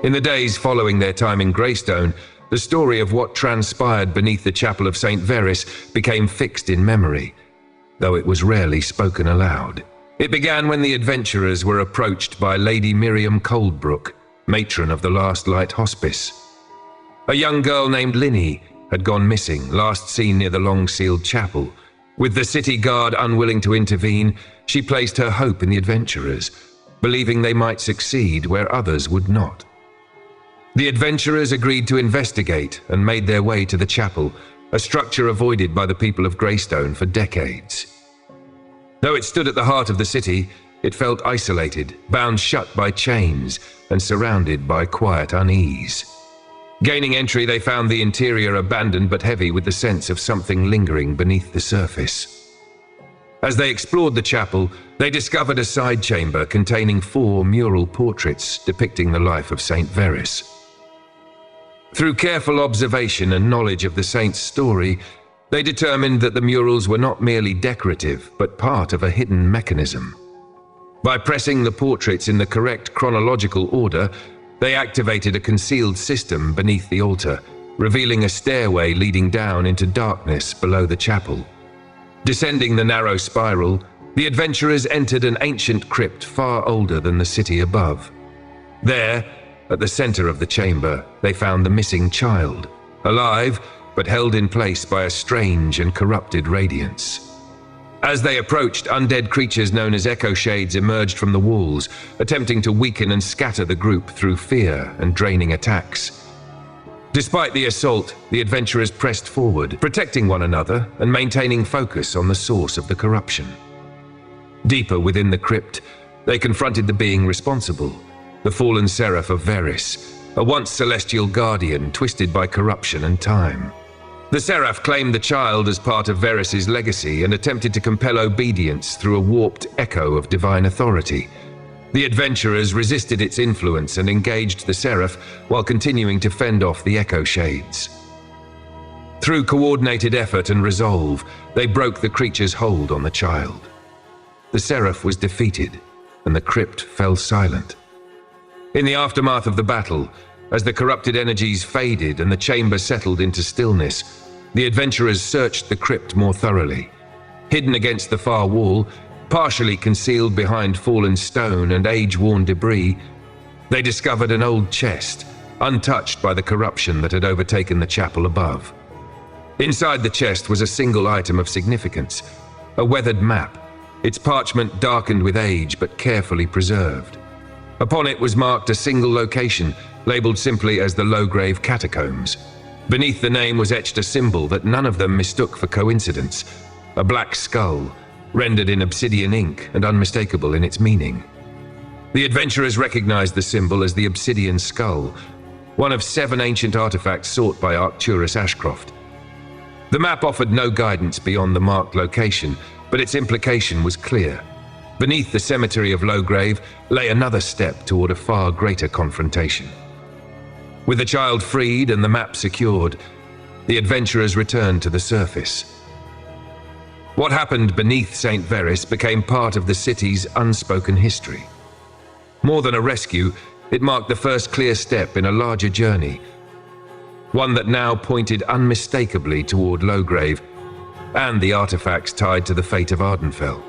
In the days following their time in Greystone, the story of what transpired beneath the chapel of St. Veris became fixed in memory, though it was rarely spoken aloud. It began when the adventurers were approached by Lady Miriam Coldbrook, matron of the Last Light Hospice. A young girl named Linny had gone missing, last seen near the long-sealed chapel. With the city guard unwilling to intervene, she placed her hope in the adventurers, believing they might succeed where others would not. The adventurers agreed to investigate and made their way to the chapel, a structure avoided by the people of Greystone for decades. Though it stood at the heart of the city, it felt isolated, bound shut by chains, and surrounded by quiet unease. Gaining entry, they found the interior abandoned but heavy with the sense of something lingering beneath the surface. As they explored the chapel, they discovered a side chamber containing 4 mural portraits depicting the life of St. Veris. Through careful observation and knowledge of the saint's story, they determined that the murals were not merely decorative, but part of a hidden mechanism. By pressing the portraits in the correct chronological order, they activated a concealed system beneath the altar, revealing a stairway leading down into darkness below the chapel. Descending the narrow spiral, the adventurers entered an ancient crypt far older than the city above. There, at the center of the chamber, they found the missing child, alive but held in place by a strange and corrupted radiance. As they approached, undead creatures known as echo shades emerged from the walls, attempting to weaken and scatter the group through fear and draining attacks. Despite the assault, the adventurers pressed forward, protecting one another and maintaining focus on the source of the corruption. Deeper within the crypt, they confronted the being responsible, the fallen seraph of Veris, a once celestial guardian twisted by corruption and time. The seraph claimed the child as part of Veris's legacy and attempted to compel obedience through a warped echo of divine authority. The adventurers resisted its influence and engaged the seraph while continuing to fend off the echo shades. Through coordinated effort and resolve, they broke the creature's hold on the child. The seraph was defeated, and the crypt fell silent. In the aftermath of the battle, as the corrupted energies faded and the chamber settled into stillness, the adventurers searched the crypt more thoroughly. Hidden against the far wall, partially concealed behind fallen stone and age-worn debris, they discovered an old chest, untouched by the corruption that had overtaken the chapel above. Inside the chest was a single item of significance, a weathered map, its parchment darkened with age but carefully preserved. Upon it was marked a single location, labeled simply as the Lowgrave Catacombs. Beneath the name was etched a symbol that none of them mistook for coincidence, a black skull, rendered in obsidian ink and unmistakable in its meaning. The adventurers recognized the symbol as the obsidian skull, one of 7 ancient artifacts sought by Arcturus Ashcroft. The map offered no guidance beyond the marked location, but its implication was clear. Beneath the cemetery of Lowgrave lay another step toward a far greater confrontation. With the child freed and the map secured, the adventurers returned to the surface. What happened beneath St. Veris became part of the city's unspoken history. More than a rescue, it marked the first clear step in a larger journey, one that now pointed unmistakably toward Lowgrave and the artifacts tied to the fate of Ardenfell.